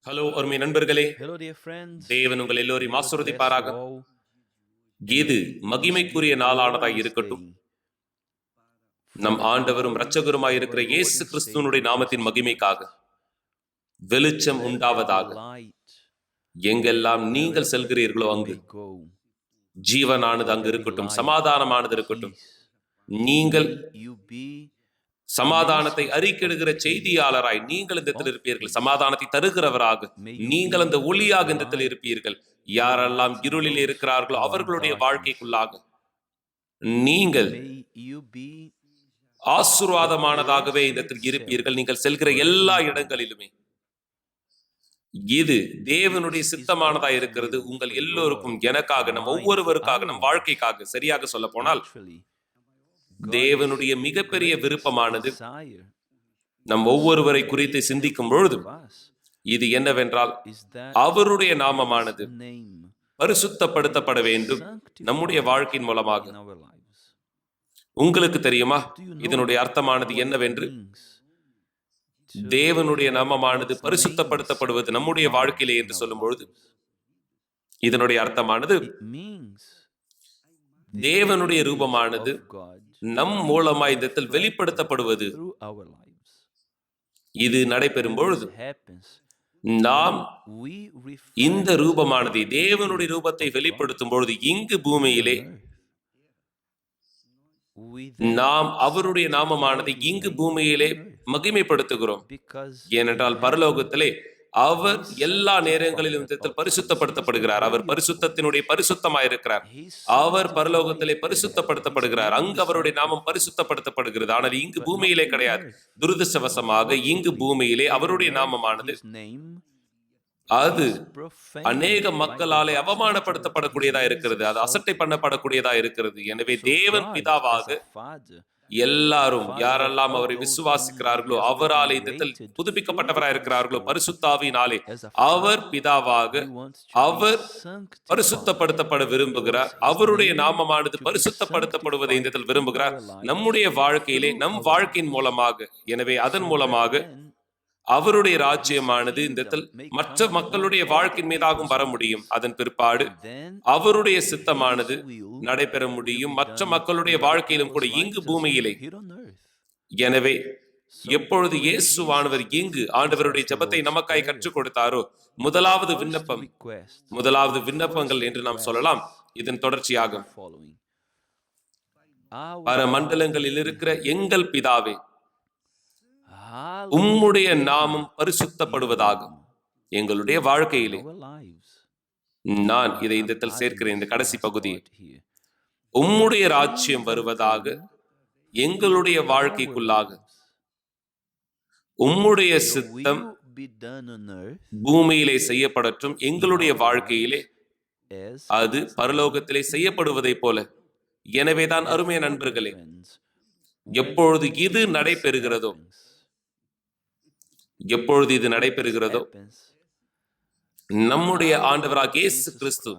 Hello அருமை நண்பர்களே, Hello, dear friends. தேவன் உங்கள் எல்லோரையும் May God bless you ஆசீர்வதிப்பாராக. all. இது May this மகிமைக்குரிய be a நாளானதாய் glorious இருக்கட்டும். day for நம் the ஆண்டவரும் glory இரட்சகருமாய் of இருக்கிற our Lord இயேசு and கிறிஸ்துவனுடைய Savior நாமத்தின் Jesus மகிமைக்காக Christ. வெளிச்சம் Let உண்டாவதாக. the light எங்கெல்லாம் நீங்கள் wherever செல்கிறீர்களோ you அங்கு may go. ஜீவனானது Let அங்கு there be இருக்கட்டும், light, சமாதானமானது இருக்கட்டும். peace. நீங்கள் May you be சமாதானத்தை ministers அறிக்கையிடுகிற of peace. செய்தியாளராய் நீங்கள் இந்த இடத்தில் இருப்பீர்கள். சமாதானத்தை தருகிறவராக May you நீங்கள் அந்த be ஒளியாக இந்த இடத்தில் light, இருப்பீர்கள். யாரெல்லாம் enlightening இருளில் those இருக்கிறார்களோ who are in அவர்களுடைய darkness. வாழ்க்கைக்குள்ளாக நீங்கள் May you be ஆசீர்வாதமானதாகவே இந்த இடத்தில் இருப்பீர்கள். நீங்கள் செல்கிற எல்லா இடங்களிலுமே இது தேவனுடைய சித்தமானதா இருக்கிறது. உங்கள் எல்லோருக்கும், எனக்காக, நம் ஒவ்வொருவருக்காக, நம் வாழ்க்கைக்காக. சரியாக சொல்ல போனால் actually தேவனுடைய மிகப்பெரிய விருப்பமானது desire நம் ஒவ்வொருவரை குறித்து சிந்திக்கும் பொழுது of us இது என்னவென்றால், is that அவருடைய நாமமானது His name பரிசுத்தப்படுத்தப்பட வேண்டும் நம்முடைய வாழ்க்கையின் மூலமாக. in our lives. உங்களுக்கு தெரியுமா Do you know இதனுடைய அர்த்தமானது what it என்னவென்று? means தேவனுடைய நாமமானது பரிசுத்தப்படுத்தப்படுவது நம்முடைய வாழ்க்கையிலே என்று சொல்லும் பொழுது இதனுடைய அர்த்தமானது It means தேவனுடைய ரூபமானது of God நம் மூலமாய் இந்த இடத்தில் வெளிப்படுத்தப்படுவது. through our lives. இது நடைபெறும் பொழுது This happens. நாம் We இந்த ரூபமானது தேவனுடைய ரூபத்தை வெளிப்படுத்தும் பொழுது இங்கு பூமியிலே நாம் அவருடைய நாமமானது இங்கு பூமியிலே மகிமைப்படுத்துகிறோம். ஏனென்றால் பரலோகத்திலே அவர் எல்லா நேரங்களிலும் இந்த இடத்தில் பரிசுத்தப்படுத்தப்படுகிறார். அவர் பரிசுத்தத்தினுடைய பரிசுத்தமாயிருக்கிறார். அவர் பரலோகத்திலே பரிசுத்தப்படுத்தப்படுகிறார். அங்கு அவருடைய நாமம் பரிசுத்தப்படுத்தப்படுகிறது. ஆனால் இங்கு பூமியிலே கிடையாது. துரதிர்ஷ்டவசமாக இங்கு பூமியிலே அவருடைய நாமமானது அது அநேக மக்களாலே அவமானப்படுத்தப்படக்கூடியதா இருக்கிறது. அது அசட்டை பண்ணப்படக்கூடியதா இருக்கிறது. எனவே தேவன் பிதாவாக எல்லாரும் யாரெல்லாம் அவரை விசுவாசிக்கிறார்களோ அவராலே இந்த புதுப்பிக்கப்பட்டவராய் இருக்கிறார்களோ பரிசுத்தாவினாலே அவர் பிதாவாக அவர் பரிசுத்தப்படுத்தப்பட விரும்புகிறார். அவருடைய நாமமானது பரிசுத்தப்படுத்தப்படுவதை இந்த விரும்புகிறார் நம்முடைய வாழ்க்கையிலே, நம் வாழ்க்கையின் மூலமாக. எனவே அதன் மூலமாக அவருடைய ராஜ்யமானது இந்த மற்ற மக்களுடைய வாழ்க்கையின் மீதாகவும் வர முடியும். அதன் பிற்பாடு அவருடைய சித்தமானது நடைபெற முடியும் மற்ற மக்களுடைய வாழ்க்கையிலும் கூட இங்கு பூமியிலே. எனவே எப்பொழுது இயேசுவானவர் இங்கு ஆண்டவருடைய ஜெபத்தை நமக்காய் கற்றுக் கொடுத்தாரோ முதலாவது விண்ணப்பங்கள் என்று நாம் சொல்லலாம். இதன் தொடர்ச்சியாக பல மண்டலங்களில் இருக்கிற எங்கள் பிதாவே, உம்முடைய நாமம் பரிசுத்தப்படுவதாக. எங்களுடைய வாழ்க்கையிலே நான் இதை இந்த சேர்க்கிறேன். இந்த கடைசி பகுதி, உம்முடைய ராஜ்யம் வருவதாக எங்களுடைய வாழ்க்கைக்குள்ளாக. உம்முடைய சித்தம் பூமியிலே செய்யப்படட்டும், எங்களுடைய வாழ்க்கையிலே அது பரலோகத்திலே செய்யப்படுவதை போல. எனவேதான் அருமையான நண்பர்களே, எப்பொழுது இது நடைபெறுகிறதோ நம்முடைய ஆண்டவராகிய இயேசு கிறிஸ்து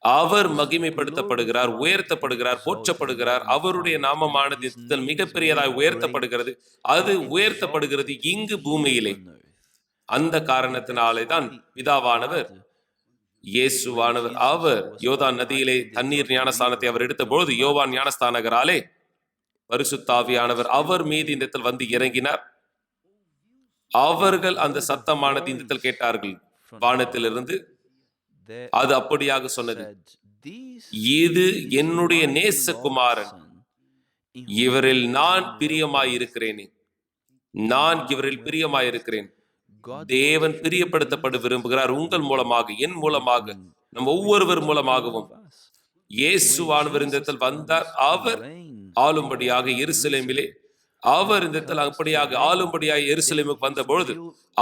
அவர் மகிமைப்படுத்தப்படுகிறார், உயர்த்தப்படுகிறார், போற்றப்படுகிறார். அவருடைய நாமமானது மிகப்பெரியதாய் உயர்த்தப்படுகிறது. அது உயர்த்தப்படுகிறது இங்கு பூமியிலே. அந்த காரணத்தினாலே தான் பிதாவானவர் இயேசுவானவர் அவர் யோர்தான் நதியிலே தண்ணீர் ஞானஸ்தானத்தை அவர் எடுத்த பொழுது யோவான் ஞானஸ்தானகராலே பரிசுத்தாவியானவர் அவர் மீது இந்த இடத்தில் வந்து இறங்கினார். அவர்கள் அந்த சத்தமானது இந்த இடத்தில் கேட்டார்கள் வானத்திலிருந்து. அது அப்படியாக சொன்னது, இது என்னுடைய நேசகுமாரன், இவரில் நான் பிரியமாயிருக்கிறேனே. நான் இவரில் பிரியமாயிருக்கிறேன். தேவன் பிரியப்படுத்தப்பட விரும்புகிறார் உங்கள் மூலமாக, என் மூலமாக, நம் ஒவ்வொருவர் மூலமாகவும். இயேசுவானவர் இந்த இடத்தில் வந்தார். அவர் ஆளும்படியாக எருசலேமிலே அவர் இந்த இடத்தில் அப்படியாக ஆளும்படியாக எருசலேமுக்கு வந்த பொழுது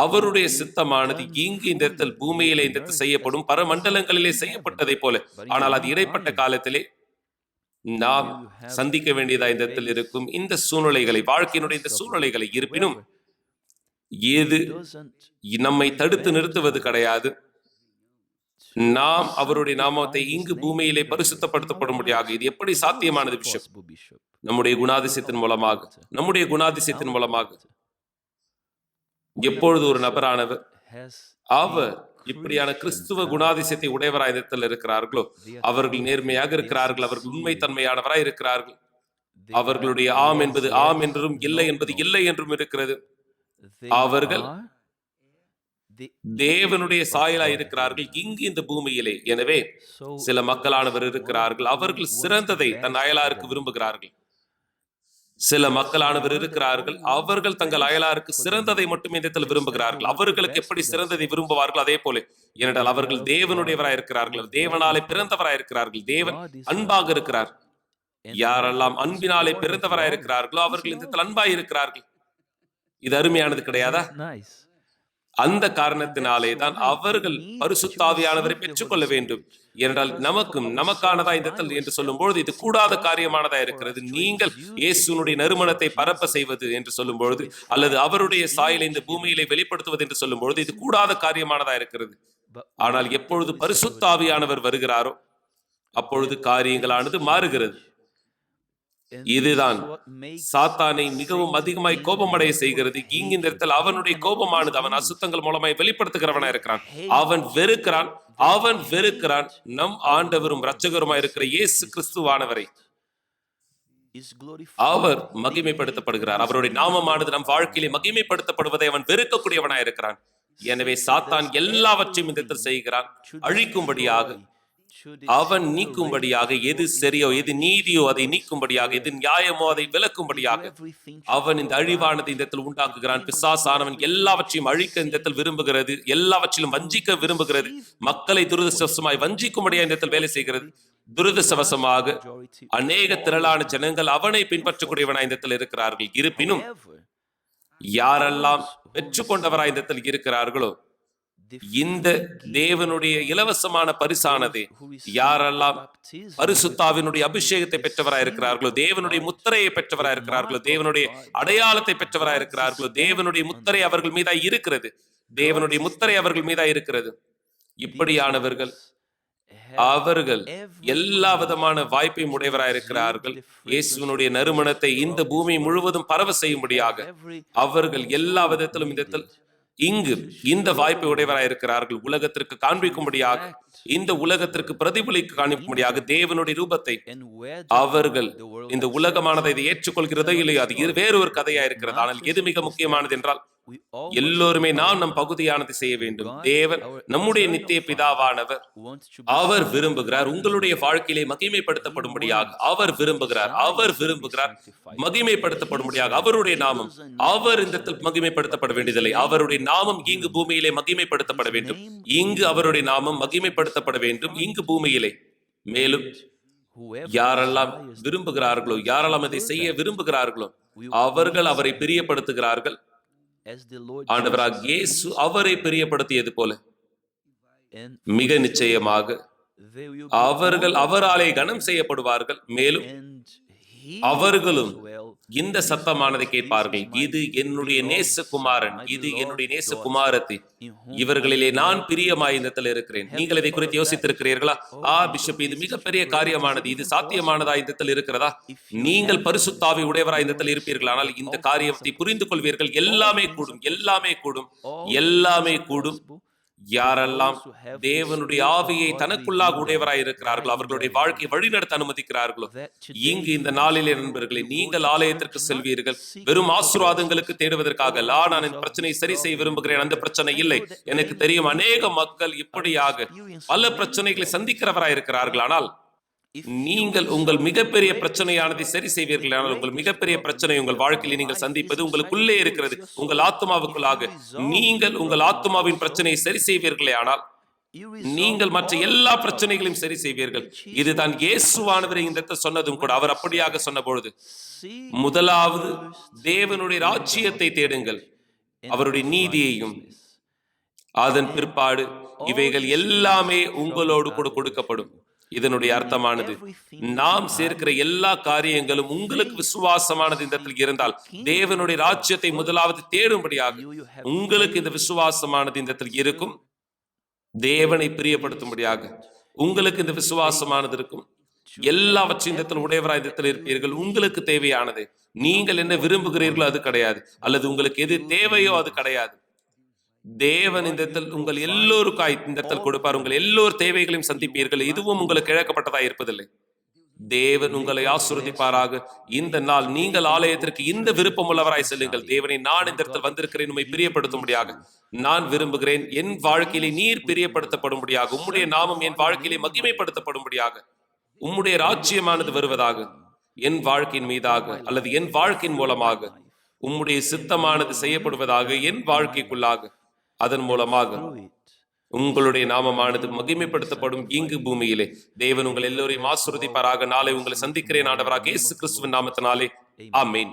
அவருடைய சித்தமானது இங்கு இந்த இடத்தில் பூமியிலே இந்த இடத்தில் செய்யப்படும், பரமண்டலங்களிலே செய்யப்பட்டதை போல. ஆனால் அது இடைப்பட்ட காலத்திலே நாம் சந்திக்க வேண்டியதா இந்த இடத்தில் இருக்கும் இந்த சூழ்நிலைகளை, வாழ்க்கையினுடைய இந்த சூழ்நிலைகளை. இருப்பினும் இது நம்மை தடுத்து நிறுத்துவது கிடையாது. நாம் அவருடைய நாமத்தை இங்கு பூமியிலே பரிசுத்தப்படுத்தப்படும்படியாக. இது எப்படி சாத்தியமானது பிஷப்? நம்முடைய குணாதிசயத்தின் மூலமாக. எப்பொழுது ஒரு நபரானவர் has அவர் இப்படியான கிறிஸ்துவ குணாதிசயத்தை உடையவராய் இந்த இடத்தில் இருக்கிறார்களோ அவர்கள் நேர்மையாக இருக்கிறார்கள், அவர்கள் உண்மைத்தன்மையானவராய் இருக்கிறார்கள். அவர்களுடைய ஆம் என்பது ஆம் என்றும் இல்லை என்பது இல்லை என்றும் இருக்கிறது. அவர்கள் தேவனுடைய சாயலாய் இருக்கிறார்கள் இங்கு இந்த பூமியிலே. எனவே சில மக்களானவர் இருக்கிறார்கள், அவர்கள் சிறந்ததை தன் அயலாருக்கு விரும்புகிறார்கள். சில மக்களானவர் இருக்கிறார்கள், அவர்கள் தங்கள் அயலாருக்கு சிறந்ததை மட்டுமே இந்த இடத்தில் விரும்புகிறார்கள். அவர்களுக்கு எப்படி சிறந்ததை விரும்புவார்கள் அதே போல, ஏனென்றால் அவர்கள் தேவனுடையவராய் இருக்கிறார்கள், தேவனாலே பிறந்தவராய் இருக்கிறார்கள். தேவன் அன்பாக இருக்கிறார். யாரெல்லாம் அன்பினாலே பிறந்தவராய் இருக்கிறார்களோ அவர்கள் இந்த இடத்தில் அன்பாய் இருக்கிறார்கள். இது அருமையானது கிடையாதா? nice. அந்த காரணத்தினாலே தான் அவர்கள் பரிசுத்தாவியானவரை பெற்றுக்கொள்ள வேண்டும். ஏனென்றால் நமக்கானதா இந்த இடத்தில் என்று சொல்லும்போது இது கூடாத காரியமானதா இருக்கிறது. நீங்கள் இயேசுனுடைய நறுமணத்தை பரப்ப செய்வது என்று சொல்லும்பொழுது, அல்லது அவருடைய சாயலை இந்த பூமியிலே வெளிப்படுத்துவது என்று சொல்லும்பொழுது இது கூடாத காரியமானதா இருக்கிறது. ஆனால் எப்பொழுது பரிசுத்தாவியானவர் வருகிறாரோ அப்பொழுது காரியங்களானது மாறுகிறது. இதுதான் சாத்தானை மிகவும் அதிகமாய் கோபமடைய செய்கிறது. இங்கு இந்த இடத்தில் அவனுடைய கோபமானது அவன் அசுத்தங்கள் மூலமாய் வெளிப்படுத்துகிறவனா இருக்கிறான். அவன் வெறுக்கிறான் நம் ஆண்டவரும் இரட்சகருமாய் இருக்கிற இயேசு கிறிஸ்துவானவரை. அவர் மகிமைப்படுத்தப்படுகிறார். அவருடைய நாமமானது நம் வாழ்க்கையிலே மகிமைப்படுத்தப்படுவதை அவன் வெறுக்கக்கூடியவனாய் இருக்கிறான். எனவே சாத்தான் எல்லாவற்றையும் இந்த இடத்தில் செய்கிறான், அழிக்கும்படியாக, அவன் நீக்கும்படியாக. எது சரியோ எது நீதியோ அதை நீக்கும்படியாக, எது நியாயமோ அதை விளக்கும்படியாக அவன் இந்த அழிவானது இந்த இடத்தில் உண்டாக்குகிறான். பிசாசானவன் எல்லாவற்றையும் அழிக்க இந்த இடத்தில் விரும்புகிறது, எல்லாவற்றிலும் வஞ்சிக்க விரும்புகிறது, மக்களை துரதிர்ஷ்டவசமாய் வஞ்சிக்கும்படியாக இந்த இடத்தில் வேலை செய்கிறது. துரதிர்ஷ்டவசமாக அநேக திரளான ஜனங்கள் அவனை பின்பற்றக்கூடியவனாய் இந்த இடத்தில் இருக்கிறார்கள். இருப்பினும் யாரெல்லாம் பெற்றுக்கொண்டவராய் இந்த இடத்தில் இருக்கிறார்களோ இந்த தேவனுடைய இலவசமான பரிசானது, யாரெல்லாம் பரிசுத்தாவினுடைய அபிஷேகத்தை பெற்றவராய் இருக்கிறார்களோ, தேவனுடைய முத்திரையை பெற்றவராய் இருக்கிறார்களோ, தேவனுடைய அடையாளத்தை பெற்றவராய் இருக்கிறார்களோ, தேவனுடைய முத்திரை அவர்கள் மீதாய் இருக்கிறது, தேவனுடைய முத்திரை அவர்கள் மீதாய் இருக்கிறது. இப்படியானவர்கள் அவர்கள் எல்லா விதமான வாய்ப்பையும் உடையவராய் இருக்கிறார்கள். இயேசுவினுடைய நறுமணத்தை இந்த பூமி முழுவதும் பரவ செய்யும்படியாக அவர்கள் எல்லா விதத்திலும் இங்கு இந்த வாய்ப்பை உடையவராய் இருக்கிறார்கள். உலகத்திற்கு காண்பிக்கும்படியாக, இந்த உலகத்திற்கு பிரதிபலிக்க காண்பிக்கும்படியாக தேவனுடைய ரூபத்தை அவர்கள் இந்த உலகமானதை இதை ஏற்றுக்கொள்கிறதோ இல்லையோ அது வேறு ஒரு கதையா இருக்கிறது. ஆனால் எது மிக முக்கியமானது என்றால் எல்லோருமே நாம் நம் பகுதியானது செய்ய வேண்டும். தேவன் நம்முடைய நித்திய பிதாவானவர் அவர் விரும்புகிறார் உங்களுடைய வாழ்க்கையிலே மகிமைப்படுத்தப்படும்படியாக. அவர் விரும்புகிறார் மகிமைப்படுத்தப்படும்படியாக. அவருடைய நாமம் அவர் இந்த மகிமைப்படுத்தப்பட வேண்டியதில்லை. அவருடைய நாமம் இங்கு பூமியிலே மகிமைப்படுத்தப்பட வேண்டும். இங்கு அவருடைய நாமம் மகிமைப்படுத்தப்பட வேண்டும் இங்கு பூமியிலே. மேலும் யாரெல்லாம் விரும்புகிறார்களோ, யாரெல்லாம் அதை செய்ய விரும்புகிறார்களோ அவர்கள் அவரை பிரியப்படுத்துகிறார்கள். ஆண்டவராக இயேசு அவரை பிரியப்படுத்தியது போல மிக நிச்சயமாக அவர்கள் அவராலே கனம் செய்யப்படுவார்கள். மேலும் அவர்களும் இந்த சத்தமானதை கேட்பார்கள், இது என்னுடைய நேசகுமாரன், இது என்னுடைய நேசகுமாரத்தி, இவர்களிலே நான் பிரியமாய் இந்த இடத்தில் இருக்கிறேன். நீங்கள் இதை குறித்து யோசித்திருக்கிறீர்களா? பிஷப், இது மிகப்பெரிய காரியமானது, இது சாத்தியமானதா இந்த இடத்தில் இருக்கிறதா? நீங்கள் பரிசுத்தாவி உடையவராய் இந்த இடத்தில் இருப்பீர்கள், ஆனால் இந்த காரியத்தை புரிந்து கொள்வீர்கள். எல்லாமே கூடும். யாரெல்லாம் தேவனுடைய ஆவியை தனக்குள்ளாக உடையவராய் இருக்கிறார்களோ, அவர்களுடைய வாழ்க்கையை வழிநடத்த அனுமதிக்கிறார்களோ, இங்கு இந்த நாளிலே நண்பர்களே, நீங்கள் ஆலயத்திற்கு செல்வீர்கள் வெறும் ஆசீர்வாதங்களுக்கு தேடுவதற்காக. நான் இந்த பிரச்சனையை சரி செய்ய விரும்புகிறேன், அந்த பிரச்சனை இல்லை. எனக்கு தெரியும் அநேக மக்கள் இப்படியாக பல பிரச்சனைகளை சந்திக்கிறவராய் இருக்கிறார்கள். ஆனால் நீங்கள் உங்கள் மிகப்பெரிய பிரச்சனையானதை சரி செய்வீர்கள். ஆனால் உங்கள் மிகப்பெரிய பிரச்சனை உங்கள் வாழ்க்கையில் நீங்கள் சந்திப்பது உங்களுக்குள்ளே இருக்கிறது, உங்கள் ஆத்மாவுக்குள்ளாக. நீங்கள் உங்கள் ஆத்மாவின் பிரச்சனையை சரி செய்வீர்களே ஆனால் நீங்கள் மற்ற எல்லா பிரச்சனைகளையும் சரி செய்வீர்கள். இதுதான் இயேசுவானவரை இந்த சொன்னதும் கூட. அவர் அப்படியாக சொன்ன பொழுது, முதலாவது தேவனுடைய ராஜ்யத்தை தேடுங்கள், அவருடைய நீதியையும், அதன் பிற்பாடு இவைகள் எல்லாமே உங்களோடு கூட கொடுக்கப்படும். இதனுடைய அர்த்தமானது, நாம் சேர்க்கிற எல்லா காரியங்களும் உங்களுக்கு விசுவாசமானது இந்த இடத்தில் இருந்தால், தேவனுடைய ராஜ்யத்தை முதலாவது தேடும்படியாக உங்களுக்கு இந்த விசுவாசமானது இந்த இடத்தில் இருக்கும். தேவனை பிரியப்படுத்தும்படியாக உங்களுக்கு இந்த விசுவாசமானது இருக்கும். எல்லாவற்றையும் இந்த இடத்தில் உடையவராய் இந்த இடத்தில் இருப்பீர்கள். உங்களுக்கு தேவையானது, நீங்கள் என்ன விரும்புகிறீர்களோ அது கிடையாது, அல்லது உங்களுக்கு எது தேவையோ அது கிடையாது. தேவன் இந்த இடத்தில் உங்கள் எல்லோருக்காய் இந்த இடத்தில் கொடுப்பார். உங்கள் எல்லோர் தேவைகளையும் சந்திப்பீர்கள். இதுவும் உங்களுக்கு இழக்கப்பட்டதாய் இருப்பதில்லை. தேவன் உங்களை ஆசீர்வதிப்பாராக. இந்த நாள் நீங்கள் ஆலயத்திற்கு இந்த விருப்பம் உள்ளவராய் செல்லுங்கள். தேவனை, நான் இந்த இடத்தில் வந்திருக்கிறேன் உம்மை பிரியப்படுத்தும்படியாக. நான் விரும்புகிறேன் என் வாழ்க்கையிலே நீர் பிரியப்படுத்தப்படும்படியாக, உம்முடைய நாமம் என் வாழ்க்கையிலே மகிமைப்படுத்தப்படும்படியாக, உம்முடைய ராஜ்யமானது வருவதாக. என் வாழ்க்கையின் மீதாக அல்லது என் வாழ்க்கையின் மூலமாக உம்முடைய சித்தமானது செய்யப்படுவதாக என் வாழ்க்கைக்குள்ளாக. அதன் மூலமாக Through it. உங்களுடைய நாமமானது மகிமைப்படுத்தப்படும் இங்கு பூமியிலே. தேவன் உங்கள் எல்லோரையும் ஆசீர்வதிப்பாராக. நாளை உங்களை சந்திக்கிறேன் ஆண்டவராக இயேசு கிறிஸ்துவின் நாமத்தினாலே. ஆமென்.